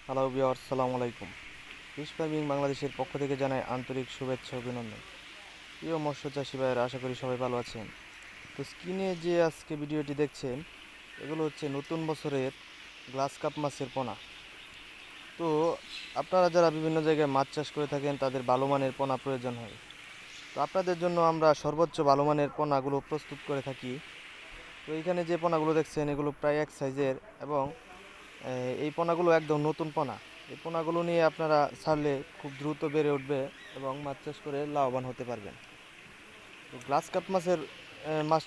Hello viewers, আসসালামু আলাইকুম। Fish farming বাংলাদেশের পক্ষ থেকে জানাই আন্তরিক শুভেচ্ছা ও অভিনন্দন। প্রিয় মৎস্য চাষি ভাইয়েরা, আশা করি সবাই ভালো আছেন। তো স্ক্রিনে যে আজকে ভিডিওটি দেখছেন, এগুলো হচ্ছে নতুন বছরের গ্লাস কাপ মাছের পোনা। তো আপনারা যারা বিভিন্ন জায়গায় মাছ চাষ করে থাকেন, তাদের ভালো মানের পোনা প্রয়োজন হয়। তো আপনাদের জন্য আমরা সর্বোচ্চ ভালো মানের পোনাগুলো প্রস্তুত করে থাকি। তো এখানে যে পোনাগুলো দেখছেন, এগুলো প্রায় এক সাইজের এবং এই পোনাগুলো একদম নতুন পোনা। এই পোনাগুলো নিয়ে আপনারা ছাড়লে খুব দ্রুত বেড়ে উঠবে এবং মাছ চাষ করে লাভবান হতে পারবেন। তো গ্লাস কাপ মাছের মাছ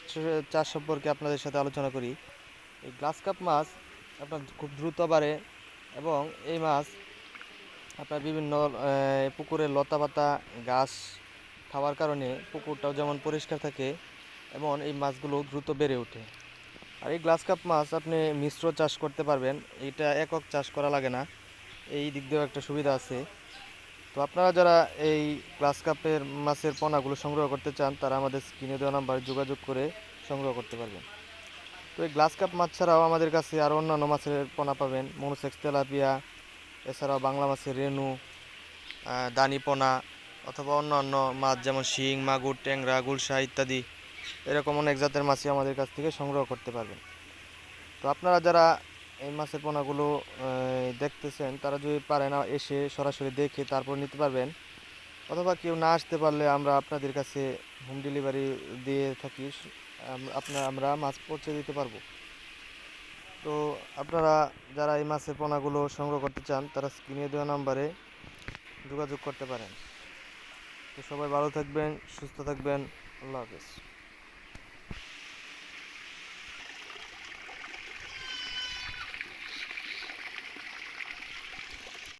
চাষ সম্পর্কে আপনাদের সাথে আলোচনা করি। এই গ্লাস কাপ মাছ আপনার খুব দ্রুত বাড়ে এবং এই মাছ আপনার বিভিন্ন পুকুরের লতাপাতা ঘাস খাওয়ার কারণে পুকুরটাও যেমন পরিষ্কার থাকে, এবং এই মাছগুলো দ্রুত বেড়ে ওঠে। আর এই গ্লাস কাপ মাছ আপনি মিশ্র চাষ করতে পারবেন, এটা একক চাষ করা লাগে না। এই দিক দিয়েও একটা সুবিধা আছে। তো আপনারা যারা এই গ্লাস কাপের মাছের পোনাগুলো সংগ্রহ করতে চান, তারা আমাদের স্ক্রিনে দেওয়া নাম্বারে যোগাযোগ করে সংগ্রহ করতে পারবেন। তো এই গ্লাস কাপ মাছ ছাড়াও আমাদের কাছে আরও অন্যান্য মাছের পোনা পাবেন, মনোসেক্স তেলাপিয়া, এছাড়াও বাংলা মাছের রেনু, দানি পোনা, অথবা অন্যান্য মাছ যেমন শিং, মাগুর, ট্যাংরা, গুলশা ইত্যাদি। এরকম অনেক জাতের মাছই আমাদের কাছ থেকে সংগ্রহ করতে পারবেন। তো আপনারা যারা এই মাছের পোনাগুলো দেখতেছেন, তারা যদি পারেন এসে সরাসরি দেখে তারপর নিতে পারবেন, অথবা কেউ না আসতে পারলে আমরা আপনাদের কাছে হোম ডেলিভারি দিয়ে থাকি। আমরা মাছ পৌঁছে দিতে পারবো। তো আপনারা যারা এই মাছের পোনাগুলো সংগ্রহ করতে চান, তারা স্ক্রিনে দেওয়া নাম্বারে যোগাযোগ করতে পারেন। তো সবাই ভালো থাকবেন, সুস্থ থাকবেন। আল্লাহ হাফেজ।